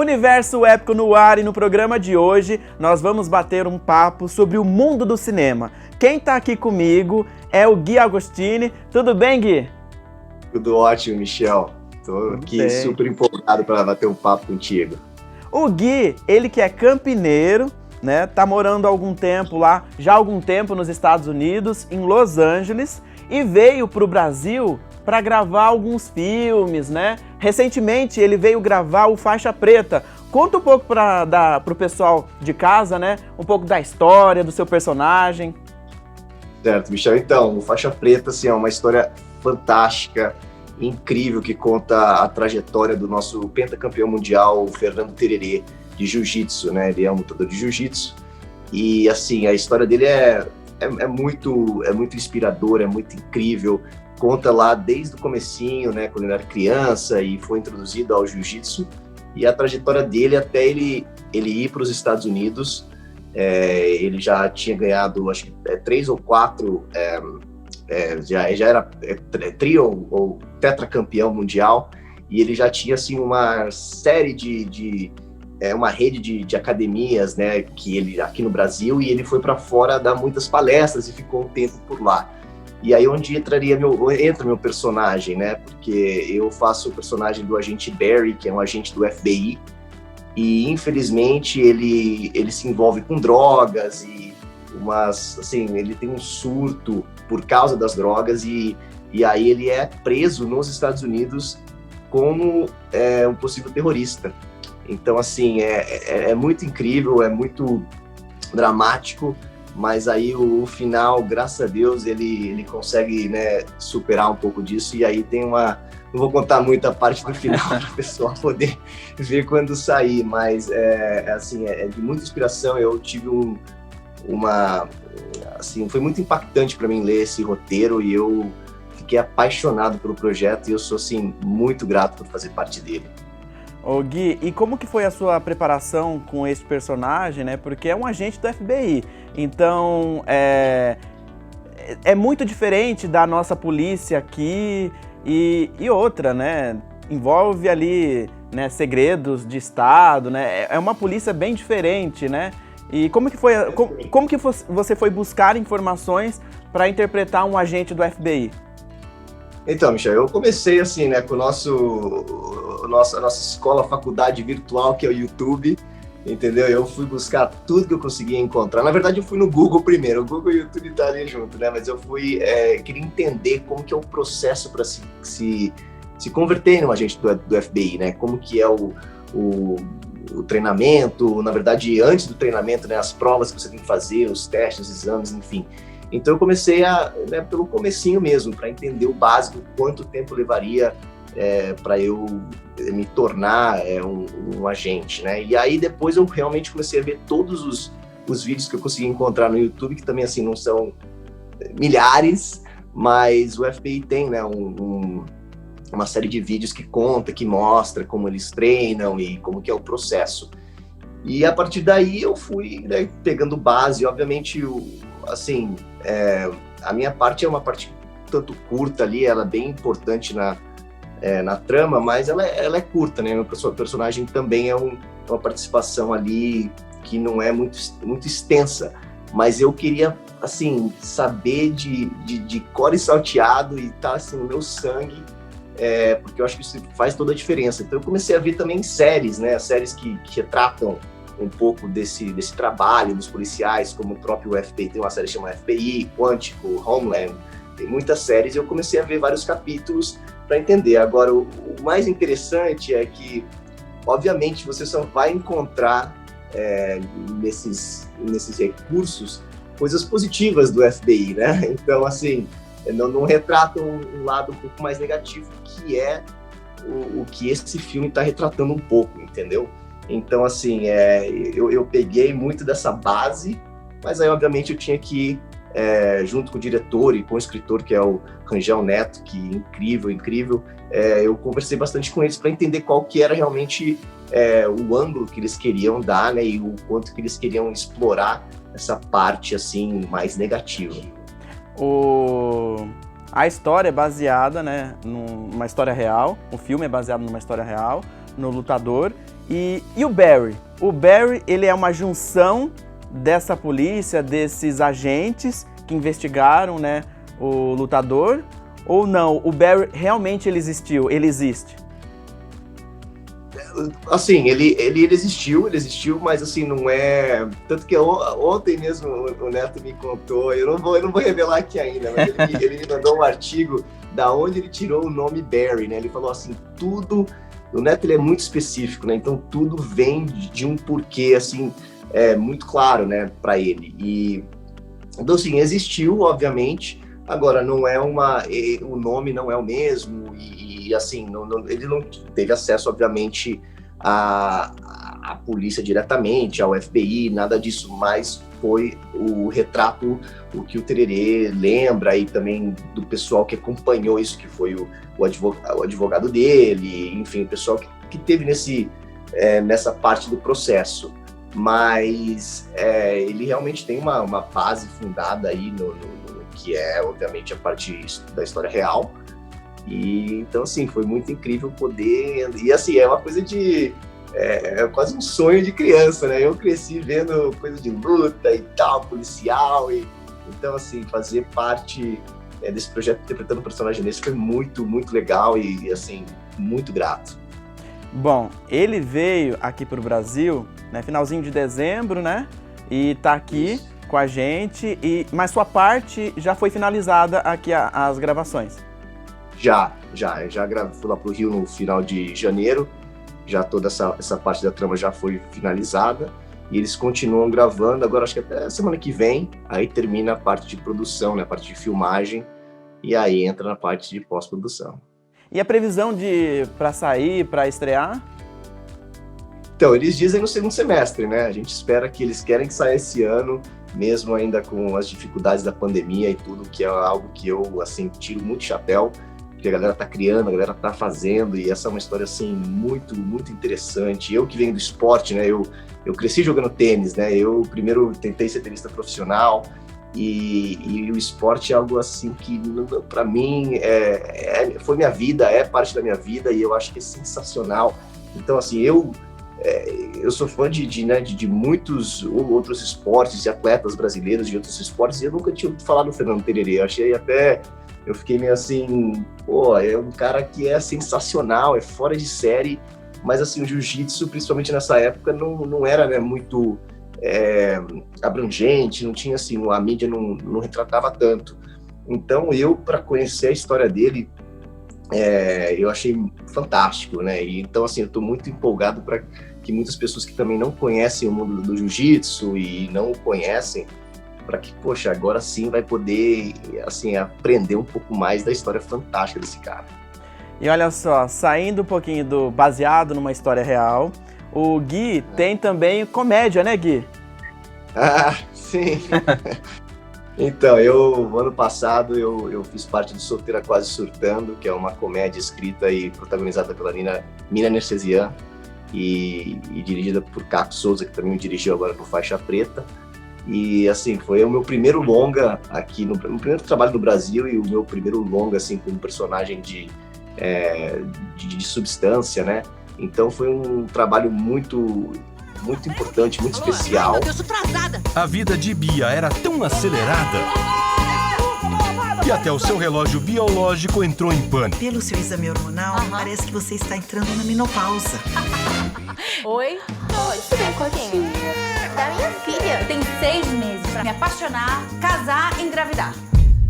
Universo Épico no ar, e no programa de hoje nós vamos bater um papo sobre o mundo do cinema. Quem tá aqui comigo é o Gui Agostini. Tudo bem, Gui? Tudo ótimo, Michel. Tô aqui super empolgado para bater um papo contigo. O Gui, ele que é campineiro, né? Tá morando há algum tempo lá, já há algum tempo nos Estados Unidos, em Los Angeles, e veio pro Brasil para gravar alguns filmes, né? Recentemente ele veio gravar o Faixa Preta. Conta um pouco pro pessoal de casa, né? Um pouco da história, do seu personagem. Certo, Michel. Então, o Faixa Preta, assim, é uma história fantástica, incrível, que conta a trajetória do nosso pentacampeão mundial, Fernando Tererê, de jiu-jitsu, né? Ele é um lutador de jiu-jitsu. E, assim, a história dele é muito inspiradora, é muito incrível. Conta lá desde o comecinho, né, quando ele era criança e foi introduzido ao jiu-jitsu, e a trajetória dele até ele ir para os Estados Unidos. Ele já tinha ganhado, acho que 3 ou 4, já era trio ou tetracampeão mundial, e ele já tinha assim uma série uma rede de academias, né, que ele aqui no Brasil, e ele foi para fora dar muitas palestras e ficou um tempo por lá. E aí onde entra meu personagem, né? Porque eu faço o personagem do agente Barry, que é um agente do FBI, e infelizmente ele se envolve com drogas e ele tem um surto por causa das drogas, e aí ele é preso nos Estados Unidos como um possível terrorista. Então, assim, é muito incrível, é muito dramático, mas aí o final, graças a Deus, ele consegue, né, superar um pouco disso, e aí tem não vou contar muito a parte do final para o pessoal poder ver quando sair, mas é de muita inspiração. Eu tive foi muito impactante para mim ler esse roteiro, e eu fiquei apaixonado pelo projeto, e eu sou, assim, muito grato por fazer parte dele. Ô Gui, e como que foi a sua preparação com esse personagem, né? Porque é um agente do FBI, então é muito diferente da nossa polícia aqui, e outra, né? Envolve ali, né, segredos de Estado, né? É uma polícia bem diferente, né? E como que foi, como que você foi buscar informações para interpretar um agente do FBI? Então, Michel, eu comecei assim, né, com a nossa escola, faculdade virtual, que é o YouTube, entendeu? Eu fui buscar tudo que eu conseguia encontrar. Na verdade, eu fui no Google primeiro. O Google e o YouTube tá ali junto, né? Mas eu queria entender como que é o processo para se converter em um agente do FBI, né? Como que é o treinamento, na verdade, antes do treinamento, né? As provas que você tem que fazer, os testes, os exames, enfim. Então eu comecei pelo comecinho mesmo, para entender o básico, quanto tempo levaria para eu me tornar um agente, né? E aí depois eu realmente comecei a ver todos os vídeos que eu consegui encontrar no YouTube, que também, assim, não são milhares, mas o FBI tem, né, uma série de vídeos que mostra como eles treinam e como que é o processo. E a partir daí eu fui, né, pegando base. Obviamente, a minha parte é uma parte tanto curta ali, ela é bem importante na trama, mas ela é curta, né? Meu personagem também é uma participação ali que não é muito extensa, mas eu queria, assim, saber de cor e salteado, e tá, assim, no meu sangue, porque eu acho que isso faz toda a diferença. Então eu comecei a ver também séries, né? Séries que retratam um pouco desse trabalho dos policiais, como o próprio FBI. Tem uma série chamada FBI, Quântico, Homeland, tem muitas séries, e eu comecei a ver vários capítulos para entender. Agora, o mais interessante é que, obviamente, você só vai encontrar nesses recursos coisas positivas do FBI, né? Então, assim, não retratam um lado um pouco mais negativo, que é o que esse filme está retratando um pouco, entendeu? Então, assim, eu peguei muito dessa base, mas aí, obviamente, eu tinha que ir junto com o diretor e com o escritor, que é o Rangel Neto, que incrível. Eu conversei bastante com eles para entender qual que era realmente o ângulo que eles queriam dar, né, e o quanto que eles queriam explorar essa parte, assim, mais negativa. A história é baseada, né, numa história real. O filme é baseado numa história real, no lutador. E o Barry? O Barry, ele é uma junção dessa polícia, desses agentes que investigaram, né, o lutador, ou não? O Barry realmente ele existiu, ele existe? Assim, ele existiu, mas assim, não é... Tanto que ontem mesmo o Neto me contou, eu não vou revelar aqui ainda, mas ele me mandou um artigo da onde ele tirou o nome Barry, né? Ele falou assim, tudo... O Neto, ele é muito específico, né? Então, tudo vem de um porquê, assim, muito claro, né, para ele. E, então, assim, existiu, obviamente, agora, não é o nome não é o mesmo, e assim, ele não teve acesso, obviamente, à polícia diretamente, ao FBI, nada disso, mas foi o retrato, o que o Tererê lembra, e também do pessoal que acompanhou isso, que foi o advogado dele, enfim, o pessoal que teve nessa parte do processo. Mas ele realmente tem uma base fundada aí no que é, obviamente, a parte da história real. E então, assim, foi muito incrível poder... E, assim, é uma coisa de... É quase um sonho de criança, né? Eu cresci vendo coisa de luta e tal, policial. Então, assim, fazer parte desse projeto, interpretando o personagem desse, foi muito, muito legal e, assim, muito grato. Bom, ele veio aqui para o Brasil, né, finalzinho de dezembro, né? E tá aqui com a gente, mas sua parte já foi finalizada aqui, as gravações? Já fui lá pro Rio no final de janeiro, já toda essa parte da trama já foi finalizada, e eles continuam gravando, agora acho que até semana que vem, aí termina a parte de produção, né, a parte de filmagem, e aí entra na parte de pós-produção. E a previsão para sair, para estrear? Então, eles dizem no segundo semestre, né? A gente espera que eles querem que saia esse ano, mesmo ainda com as dificuldades da pandemia e tudo, que é algo que eu, assim, tiro muito chapéu, porque a galera tá criando, a galera tá fazendo, e essa é uma história, assim, muito, muito interessante. Eu que venho do esporte, né? Eu cresci jogando tênis, né? Eu primeiro tentei ser tenista profissional, e o esporte é algo, assim, que para mim foi minha vida, é parte da minha vida, e eu acho que é sensacional. Então, assim, eu sou fã de muitos outros esportes, de atletas brasileiros de outros esportes, e eu nunca tinha ouvido falar do Fernando Tererê. Eu fiquei meio assim, pô, é um cara que é sensacional, é fora de série, mas assim, o jiu-jitsu, principalmente nessa época, não era, né, muito abrangente, não tinha assim, a mídia não retratava tanto. Então para conhecer a história dele, eu achei fantástico, né? E, então, assim, eu estou muito empolgado para que muitas pessoas que também não conhecem o mundo do jiu-jitsu e não o conhecem, para que, poxa, agora sim vai poder, assim, aprender um pouco mais da história fantástica desse cara. E olha só, saindo um pouquinho baseado numa história real, o Gui tem também comédia, né, Gui? Ah, sim! Então, ano passado, eu fiz parte do Solteira Quase Surtando, que é uma comédia escrita e protagonizada pela Mina Nercesian e dirigida por Caco Souza, que também me dirigiu agora por Faixa Preta. E, assim, foi o meu primeiro longa aqui, meu primeiro trabalho no Brasil e o meu primeiro longa, assim, com um personagem de substância, né? Então, foi um trabalho muito importante, muito especial. Eu sou atrasada. A vida de Bia era tão acelerada que até o seu relógio biológico entrou em pânico. Pelo seu exame hormonal, parece que você está entrando na menopausa. Oi? Oi, tudo bem, Coquinha? Da minha filha. Tem 6 meses pra me apaixonar, casar e engravidar.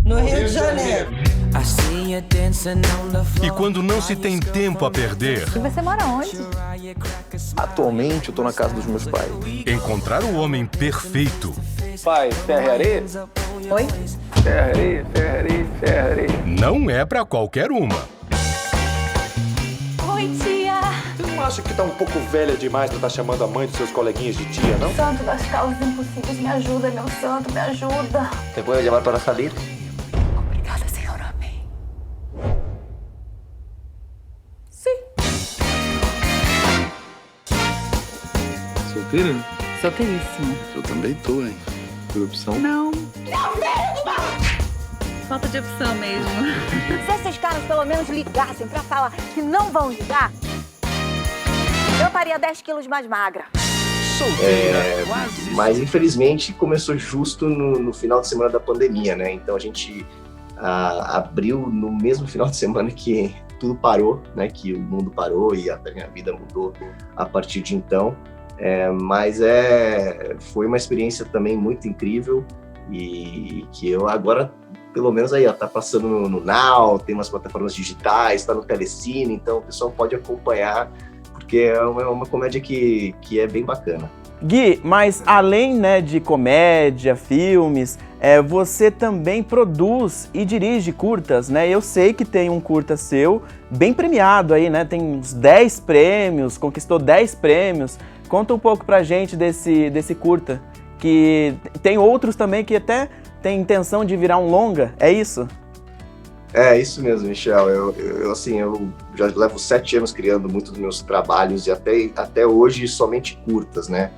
No Rio de Janeiro. E quando não se tem tempo a perder... E você mora onde? Atualmente eu tô na casa dos meus pais. Encontrar o homem perfeito... Pai, terra e areia? Oi? Terra, areia, terra, areia, terra, areia. Não é pra qualquer uma. Oi, tia. Você não acha que tá um pouco velha demais pra estar chamando a mãe dos seus coleguinhas de tia, não? Santo das causas impossíveis, me ajuda, meu santo, me ajuda. ¿Te puedo llamar para salir? Obrigada, senhor homem. Sim. Solteira? Solteiríssima. Eu também tô, hein? Por opção? Não. Falta de opção mesmo. Se esses caras pelo menos ligassem pra falar que não vão ligar, Eu estaria 10 quilos mais magra. Mas infelizmente começou justo no final de semana da pandemia, né? Então a gente abriu no mesmo final de semana que tudo parou, né? Que o mundo parou e até minha vida mudou a partir de então. Mas foi uma experiência também muito incrível e que eu agora, pelo menos aí, tá passando no Now, tem umas plataformas digitais, tá no Telecine, então o pessoal pode acompanhar, porque é uma comédia que é bem bacana. Gui, mas além, né, de comédia, filmes, você também produz e dirige curtas, né? Eu sei que tem um curta seu bem premiado aí, né? Tem uns 10 prêmios, conquistou 10 prêmios. Conta um pouco pra gente desse curta, que tem outros também que até tem intenção de virar um longa, é isso? É isso mesmo, Michel. Eu já levo 7 anos criando muitos dos meus trabalhos e até hoje somente curtas, né?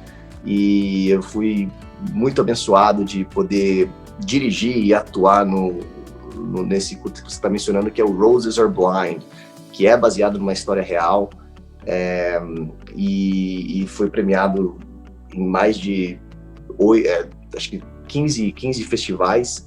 E eu fui muito abençoado de poder dirigir e atuar nesse curta que você está mencionando, que é o Roses Are Blind, que é baseado numa história real e foi premiado em mais de 15 festivais.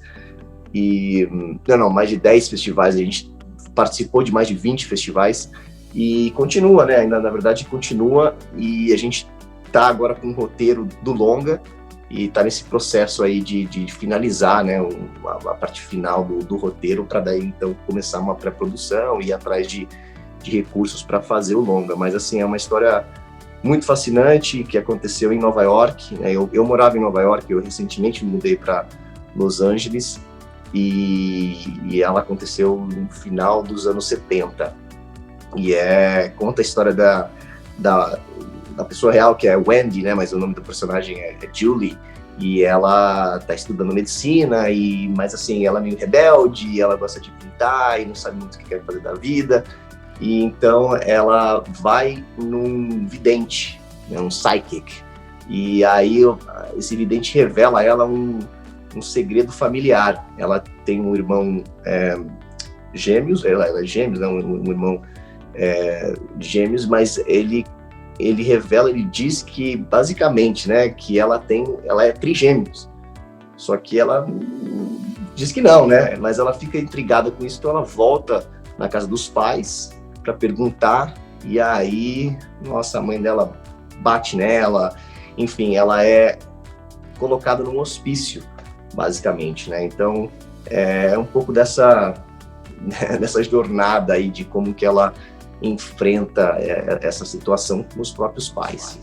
Mais de 10 festivais, a gente participou de mais de 20 festivais e continua, né? Ainda na verdade continua, e a gente tá agora com um roteiro do longa e tá nesse processo aí de finalizar, né, a parte final do roteiro, para daí então começar uma pré-produção e ir atrás de recursos para fazer o longa. Mas assim, é uma história muito fascinante que aconteceu em Nova York, né? Eu morava em Nova York, eu recentemente me mudei para Los Angeles e ela aconteceu no final dos anos 70 e conta a história da pessoa real, que é Wendy, né, mas o nome do personagem é Julie, e ela tá estudando medicina, mas assim, ela é meio rebelde, ela gosta de pintar e não sabe muito o que quer fazer da vida, e então ela vai num vidente, né, um psychic, e aí esse vidente revela a ela um segredo familiar. Ela tem um irmão gêmeos, ela é gêmeos, né, um irmão gêmeos, mas ele diz que, basicamente, né, que ela é trigêmeos. Só que ela diz que não, né, mas ela fica intrigada com isso, então ela volta na casa dos pais para perguntar, e aí, nossa, a mãe dela bate nela, enfim, ela é colocada num hospício, basicamente, né, então é um pouco dessa jornada aí de como que ela enfrenta essa situação com os próprios pais.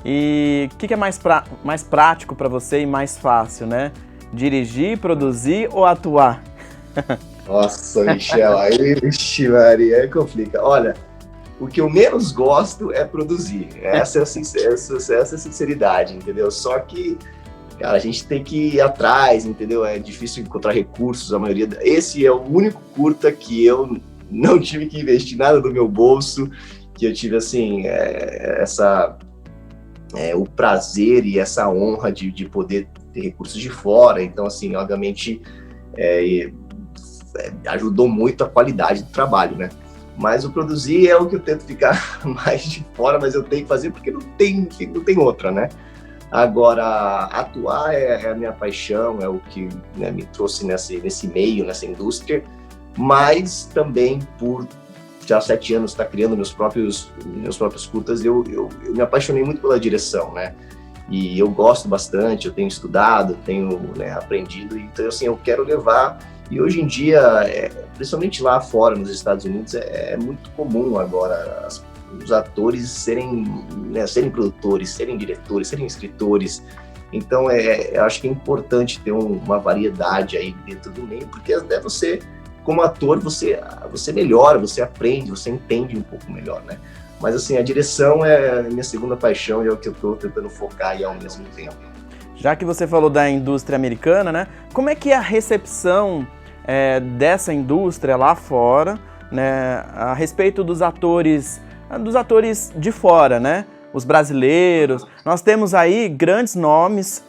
E o que é mais prático para você e mais fácil, né? Dirigir, produzir ou atuar? Nossa, Michel, aí, Maria, complica. Olha, o que eu menos gosto é produzir. Essa é a sinceridade, entendeu? Só que, cara, a gente tem que ir atrás, entendeu? É difícil encontrar recursos, a maioria. Esse é o único curta que eu não tive que investir nada do meu bolso, que eu tive, assim, o prazer e essa honra de poder ter recursos de fora. Então, assim, obviamente, ajudou muito a qualidade do trabalho, né? Mas o produzir é o que eu tento ficar mais de fora, mas eu tenho que fazer porque não tem outra, né? Agora, atuar é a minha paixão, é o que, né, me trouxe nesse meio, nessa indústria, mas também por já 7 anos estar criando meus próprios curtas, eu me apaixonei muito pela direção, né? E eu gosto bastante, eu tenho estudado, tenho, né, aprendido, então assim, eu quero levar. E hoje em dia, principalmente lá fora, nos Estados Unidos, é muito comum agora os atores serem produtores, serem diretores, serem escritores. Então, eu acho que é importante ter uma variedade aí dentro do meio, porque até você, como ator, você melhora, você aprende, você entende um pouco melhor, né? Mas, assim, a direção é a minha segunda paixão e é o que eu estou tentando focar aí ao mesmo tempo. Já que você falou da indústria americana, né? Como é que é a recepção dessa indústria lá fora, né? A respeito dos atores de fora, né? Os brasileiros. Nós temos aí grandes nomes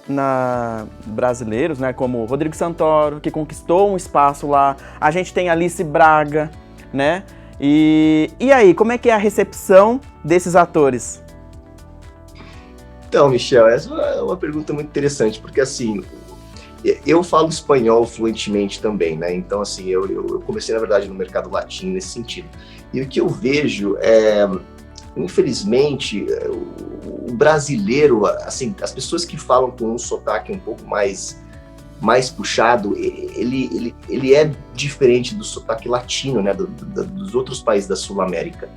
brasileiros, né? Como Rodrigo Santoro, que conquistou um espaço lá. A gente tem Alice Braga, né? E aí, como é que é a recepção desses atores? Então, Michel, essa é uma pergunta muito interessante, porque assim, eu falo espanhol fluentemente também, né? Então, assim, eu comecei, na verdade, no mercado latino nesse sentido. E o que eu vejo é, infelizmente, o brasileiro, assim, as pessoas que falam com um sotaque um pouco mais puxado, ele é diferente do sotaque latino, né? Dos outros países da Sul-América.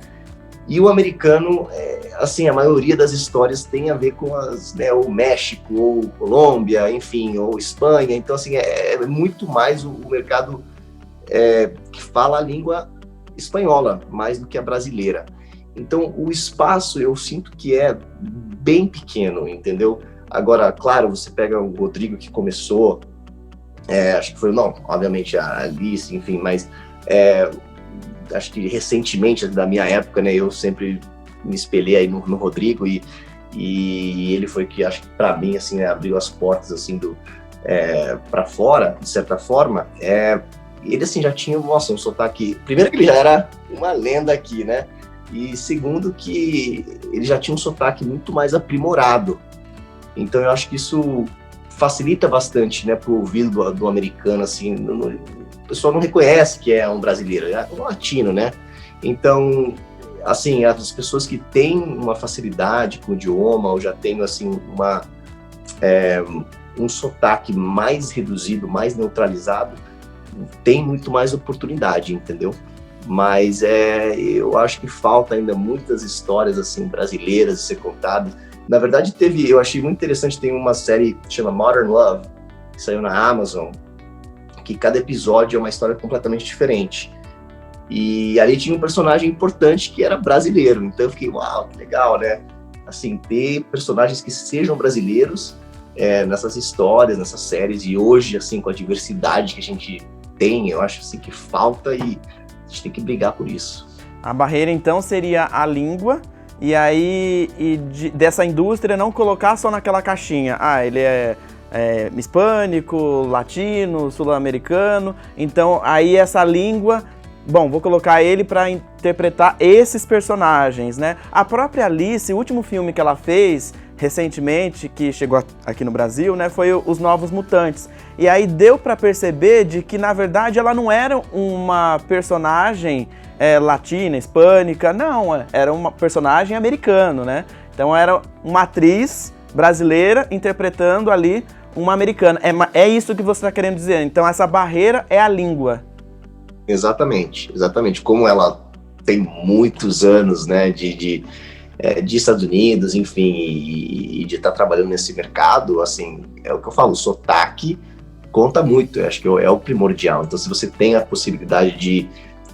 E o americano, assim, a maioria das histórias tem a ver com o México, ou Colômbia, enfim, ou Espanha. Então, assim, é muito mais o mercado que fala a língua espanhola, mais do que a brasileira. Então, o espaço, eu sinto que é bem pequeno, entendeu? Agora, claro, você pega o Rodrigo, que começou, acho que foi, não, obviamente, a Alice, enfim, mas... acho que recentemente, da minha época, né, eu sempre me espelhei aí no Rodrigo e ele foi que, acho que para mim, assim, né, abriu as portas, assim, para fora, de certa forma. Ele, assim, já tinha, nossa, um sotaque... Primeiro que ele já era uma lenda aqui, né? E segundo que ele já tinha um sotaque muito mais aprimorado. Então eu acho que isso facilita bastante, né, pro ouvido do americano, assim, o pessoal não reconhece que é um brasileiro, é um latino, né? Então, assim, as pessoas que têm uma facilidade com o idioma ou já têm, assim, um sotaque mais reduzido, mais neutralizado, tem muito mais oportunidade, entendeu? Mas eu acho que falta ainda muitas histórias, assim, brasileiras de ser contadas. Na verdade, eu achei muito interessante, tem uma série que chama Modern Love, que saiu na Amazon, que cada episódio é uma história completamente diferente. E ali tinha um personagem importante que era brasileiro, então eu fiquei, uau, que legal, né? Assim, ter personagens que sejam brasileiros nessas histórias, nessas séries, e hoje, assim, com a diversidade que a gente tem, eu acho, assim, que falta e a gente tem que brigar por isso. A barreira, então, seria a língua, e aí, dessa indústria não colocar só naquela caixinha, ele é hispânico, latino, sul-americano, então aí essa língua, bom, vou colocar ele para interpretar esses personagens, né? A própria Alice, o último filme que ela fez recentemente, que chegou aqui no Brasil, né, foi Os Novos Mutantes. E aí deu para perceber de que, na verdade, ela não era uma personagem latina, hispânica, não, era uma personagem americano, né? Então era uma atriz brasileira interpretando ali uma americana. É isso que você está querendo dizer. Então essa barreira é a língua. Exatamente. Como ela tem muitos anos, né, de Estados Unidos, enfim, e de estar trabalhando nesse mercado, assim, é o que eu falo, o sotaque conta muito, eu acho que é o primordial. Então, se você tem a possibilidade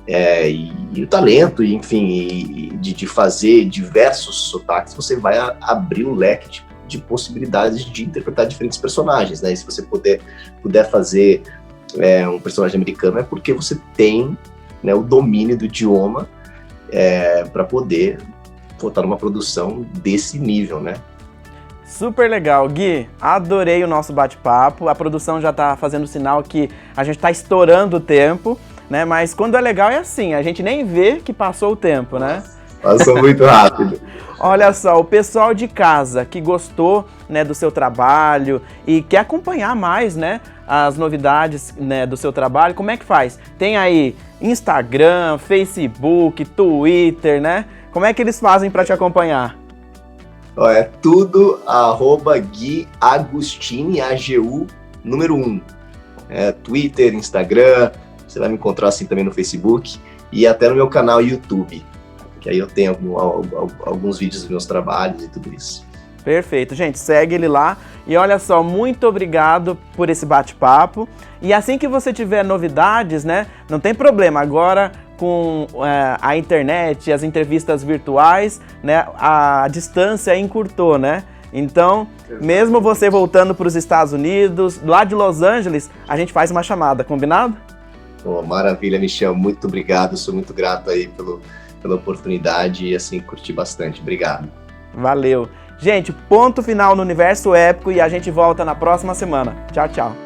e o talento, enfim, de fazer diversos sotaques, você vai abrir um leque de possibilidades de interpretar diferentes personagens, né? E se você puder fazer um personagem americano, é porque você tem, né, o domínio do idioma para poder botar numa produção desse nível, né? Super legal, Gui, adorei o nosso bate-papo, a produção já tá fazendo sinal que a gente tá estourando o tempo, né? Mas quando é legal é assim, a gente nem vê que passou o tempo, né? Passou muito rápido. Olha só, o pessoal de casa que gostou, né, do seu trabalho e quer acompanhar mais, né, as novidades, né, do seu trabalho, como é que faz? Tem aí Instagram, Facebook, Twitter, né? Como é que eles fazem para te acompanhar? É tudo @Gui Agustini, AGU, número 1. Twitter, Instagram, você vai me encontrar assim também no Facebook e até no meu canal YouTube, que aí eu tenho alguns vídeos dos meus trabalhos e tudo isso. Perfeito, gente, segue ele lá e olha só, muito obrigado por esse bate-papo e assim que você tiver novidades, né, não tem problema, agora com a internet, as entrevistas virtuais, né, a distância encurtou, né, então, mesmo você voltando para os Estados Unidos, lá de Los Angeles, a gente faz uma chamada, combinado? Maravilha, Michel, muito obrigado, sou muito grato aí pela oportunidade e assim, curti bastante, obrigado. Valeu. Gente, ponto final no Universo Épico e a gente volta na próxima semana. Tchau, tchau.